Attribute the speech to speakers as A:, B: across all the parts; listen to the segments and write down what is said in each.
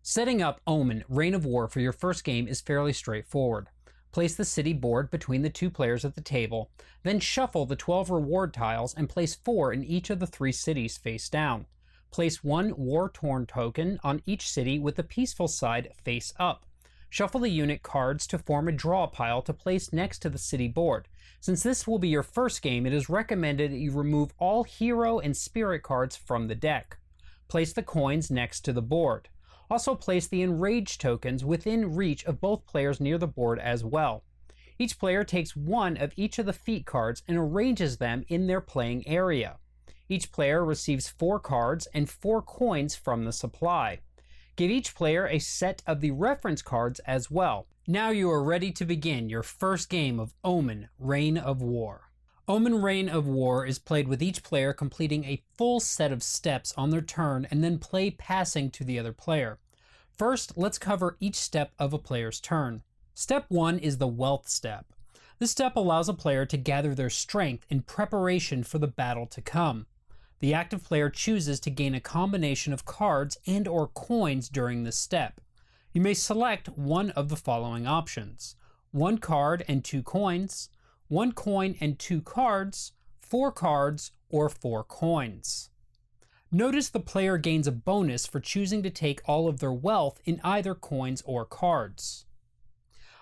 A: Setting up Omen, Reign of War for your first game is fairly straightforward. Place the city board between the two players at the table, then shuffle the 12 reward tiles and place 4 in each of the 3 cities face down. Place 1 war-torn token on each city with the peaceful side face up. Shuffle the unit cards to form a draw pile to place next to the city board. Since this will be your first game, it is recommended that you remove all hero and spirit cards from the deck. Place the coins next to the board. Also place the enraged tokens within reach of both players near the board as well. Each player takes 1 of each of the feat cards and arranges them in their playing area. Each player receives 4 cards and 4 coins from the supply. Give each player a set of the reference cards as well. Now you are ready to begin your first game of Omen, Reign of War. Omen Reign of War is played with each player completing a full set of steps on their turn and then play passing to the other player. First, let's cover each step of a player's turn. Step 1 is the Wealth step. This step allows a player to gather their strength in preparation for the battle to come. The active player chooses to gain a combination of cards and or coins during this step. You may select one of the following options: 1 card and 2 coins, 1 coin and 2 cards, 4 cards, or 4 coins. Notice the player gains a bonus for choosing to take all of their wealth in either coins or cards.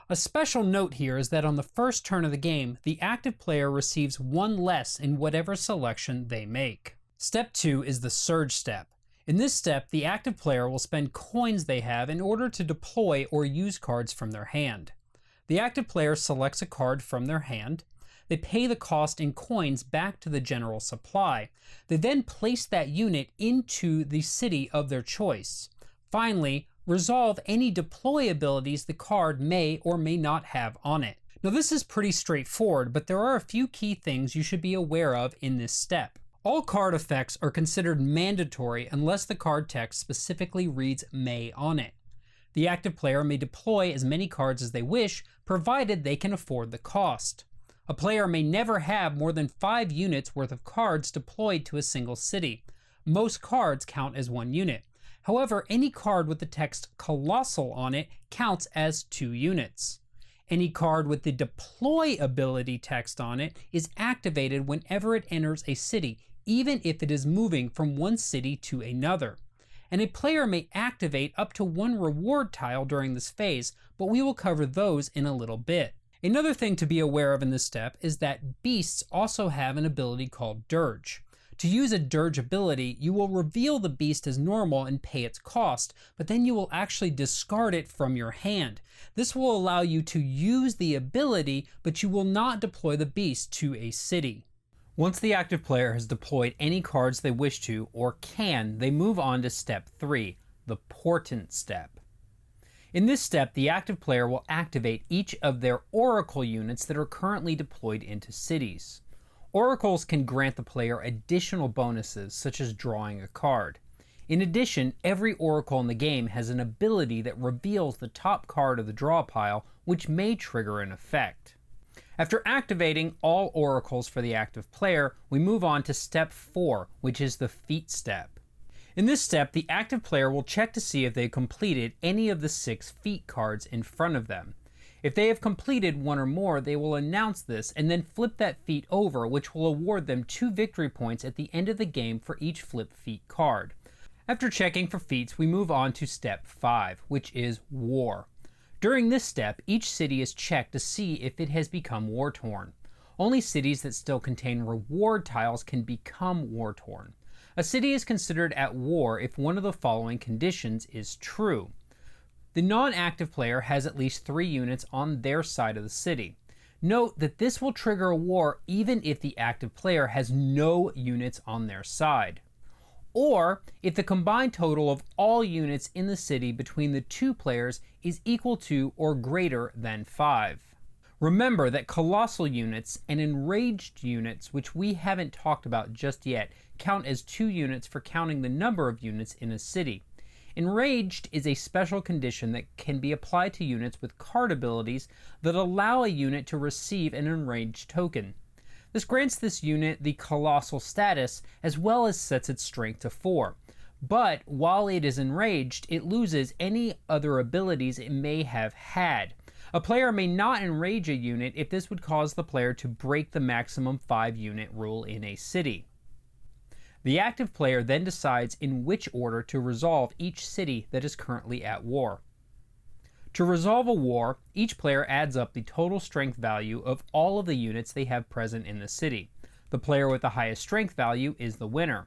A: A special note here is that on the first turn of the game, the active player receives 1 less in whatever selection they make. Step 2 is the Surge step. In this step, the active player will spend coins they have in order to deploy or use cards from their hand. The active player selects a card from their hand. They pay the cost in coins back to the general supply. They then place that unit into the city of their choice. Finally, resolve any deploy abilities the card may or may not have on it. Now this is pretty straightforward, but there are a few key things you should be aware of in this step. All card effects are considered mandatory unless the card text specifically reads "may" on it. The active player may deploy as many cards as they wish, provided they can afford the cost. A player may never have more than 5 units worth of cards deployed to a single city. Most cards count as 1 unit. However, any card with the text "Colossal" on it counts as 2 units. Any card with the deploy ability text on it is activated whenever it enters a city, even if it is moving from one city to another. And a player may activate up to 1 reward tile during this phase, but we will cover those in a little bit. Another thing to be aware of in this step is that beasts also have an ability called Dirge. To use a Dirge ability, you will reveal the beast as normal and pay its cost, but then you will actually discard it from your hand. This will allow you to use the ability, but you will not deploy the beast to a city. Once the active player has deployed any cards they wish to, or can, they move on to step 3, the Portent step. In this step, the active player will activate each of their Oracle units that are currently deployed into cities. Oracles can grant the player additional bonuses, such as drawing a card. In addition, every Oracle in the game has an ability that reveals the top card of the draw pile, which may trigger an effect. After activating all Oracles for the active player, we move on to step 4, which is the Feat step. In this step, the active player will check to see if they completed any of the 6 feat cards in front of them. If they have completed 1 or more, they will announce this and then flip that feat over, which will award them 2 victory points at the end of the game for each flipped feat card. After checking for feats, we move on to step 5, which is War. During this step, each city is checked to see if it has become war-torn. Only cities that still contain reward tiles can become war-torn. A city is considered at war if one of the following conditions is true. The non-active player has at least 3 units on their side of the city. Note that this will trigger a war even if the active player has no units on their side. Or if the combined total of all units in the city between the 2 players is equal to or greater than 5. Remember that colossal units and enraged units, which we haven't talked about just yet, count as 2 units for counting the number of units in a city. Enraged is a special condition that can be applied to units with card abilities that allow a unit to receive an enraged token. This grants this unit the colossal status as well as sets its strength to 4. But while it is enraged, it loses any other abilities it may have had. A player may not enrage a unit if this would cause the player to break the maximum 5-unit rule in a city. The active player then decides in which order to resolve each city that is currently at war. To resolve a war, each player adds up the total strength value of all of the units they have present in the city. The player with the highest strength value is the winner.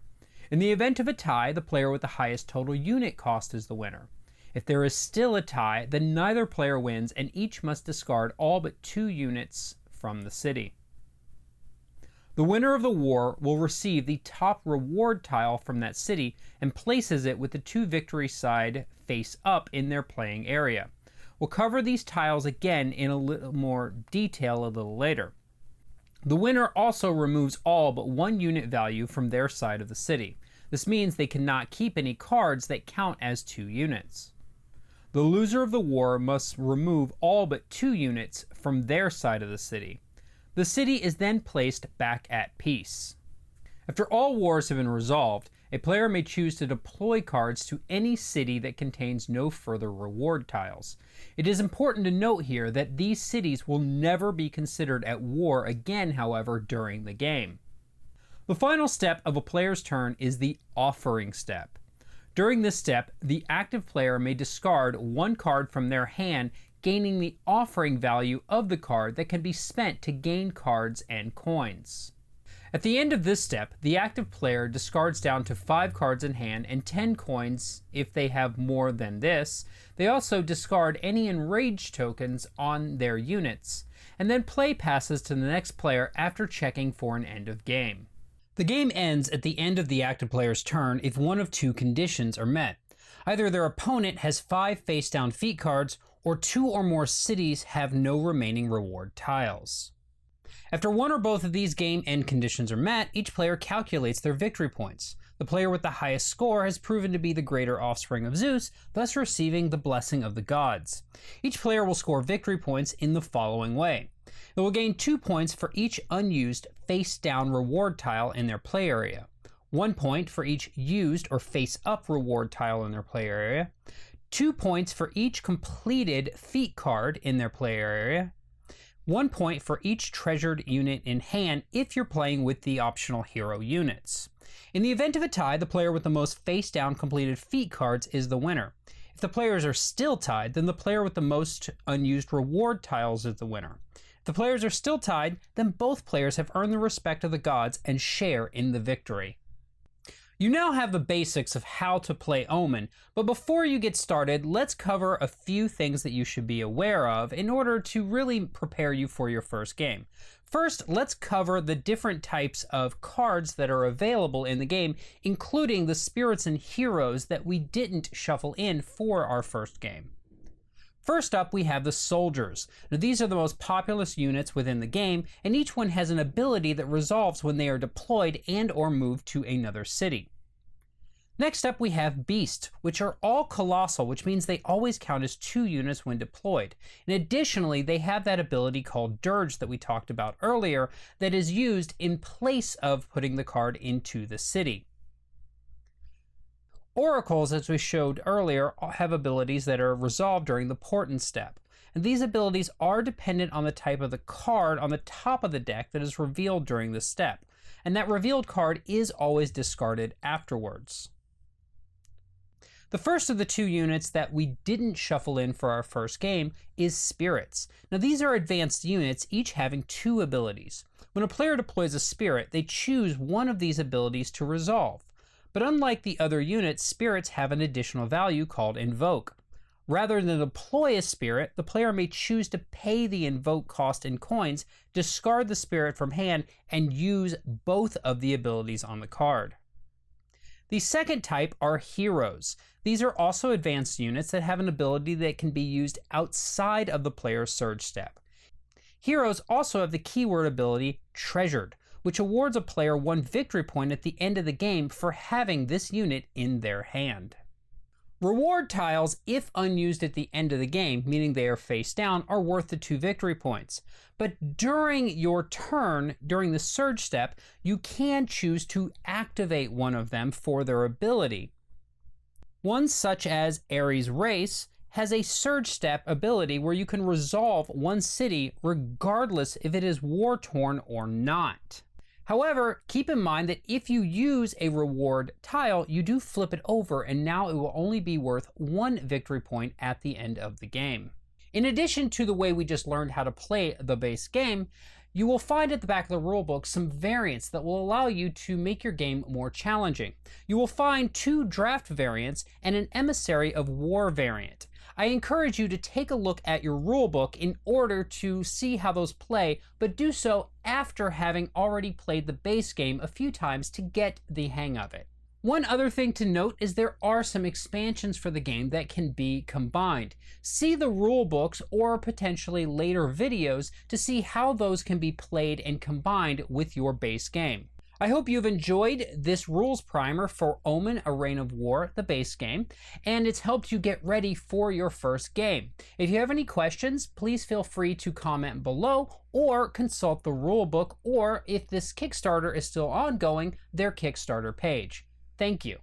A: In the event of a tie, the player with the highest total unit cost is the winner. If there is still a tie, then neither player wins and each must discard all but 2 units from the city. The winner of the war will receive the top reward tile from that city and places it with the 2 victory side face up in their playing area. We'll cover these tiles again in a little more detail a little later. The winner also removes all but 1 unit value from their side of the city. This means they cannot keep any cards that count as 2 units. The loser of the war must remove all but 2 units from their side of the city. The city is then placed back at peace. After all wars have been resolved, a player may choose to deploy cards to any city that contains no further reward tiles. It is important to note here that these cities will never be considered at war again, however, during the game. The final step of a player's turn is the offering step. During this step, the active player may discard 1 card from their hand, gaining the offering value of the card that can be spent to gain cards and coins. At the end of this step, the active player discards down to 5 cards in hand and 10 coins if they have more than this. They also discard any enraged tokens on their units, and then play passes to the next player after checking for an end of game. The game ends at the end of the active player's turn if one of 2 conditions are met. Either their opponent has 5 face-down feat cards, or 2 or more cities have no remaining reward tiles. After one or both of these game end conditions are met, each player calculates their victory points. The player with the highest score has proven to be the greater offspring of Zeus, thus receiving the blessing of the gods. Each player will score victory points in the following way. They will gain 2 points for each unused face-down reward tile in their play area, 1 point for each used or face-up reward tile in their play area, 2 points for each completed feat card in their play area, 1 point for each treasured unit in hand if you're playing with the optional hero units. In the event of a tie, the player with the most face-down completed feat cards is the winner. If the players are still tied, then the player with the most unused reward tiles is the winner. If the players are still tied, then both players have earned the respect of the gods and share in the victory. You now have the basics of how to play Omen, but before you get started, let's cover a few things that you should be aware of in order to really prepare you for your first game. First, let's cover the different types of cards that are available in the game, including the spirits and heroes that we didn't shuffle in for our first game. First up, we have the soldiers. Now, these are the most populous units within the game, and each one has an ability that resolves when they are deployed and or moved to another city. Next up, we have beasts, which are all colossal, which means they always count as 2 units when deployed. And additionally, they have that ability called Dirge that we talked about earlier that is used in place of putting the card into the city. Oracles, as we showed earlier, have abilities that are resolved during the portent step. And these abilities are dependent on the type of the card on the top of the deck that is revealed during this step. And that revealed card is always discarded afterwards. The first of the 2 units that we didn't shuffle in for our first game is spirits. Now these are advanced units, each having 2 abilities. When a player deploys a spirit, they choose one of these abilities to resolve. But unlike the other units, spirits have an additional value called Invoke. Rather than deploy a spirit, the player may choose to pay the Invoke cost in coins, discard the spirit from hand, and use both of the abilities on the card. The second type are heroes. These are also advanced units that have an ability that can be used outside of the player's surge step. Heroes also have the keyword ability Treasured, which awards a player 1 victory point at the end of the game for having this unit in their hand. Reward tiles, if unused at the end of the game, meaning they are face down, are worth the 2 victory points. But during your turn, during the surge step, you can choose to activate one of them for their ability. One such as Ares' Race has a surge step ability where you can resolve one city regardless if it is war-torn or not. However, keep in mind that if you use a reward tile, you do flip it over and now it will only be worth 1 victory point at the end of the game. In addition to the way we just learned how to play the base game, you will find at the back of the rulebook some variants that will allow you to make your game more challenging. You will find 2 draft variants and an emissary of war variant. I encourage you to take a look at your rulebook in order to see how those play, but do so after having already played the base game a few times to get the hang of it. One other thing to note is there are some expansions for the game that can be combined. See the rulebooks or potentially later videos to see how those can be played and combined with your base game. I hope you've enjoyed this rules primer for Omen, A Reign of War, the base game, and it's helped you get ready for your first game. If you have any questions, please feel free to comment below or consult the rulebook, or if this Kickstarter is still ongoing, their Kickstarter page. Thank you.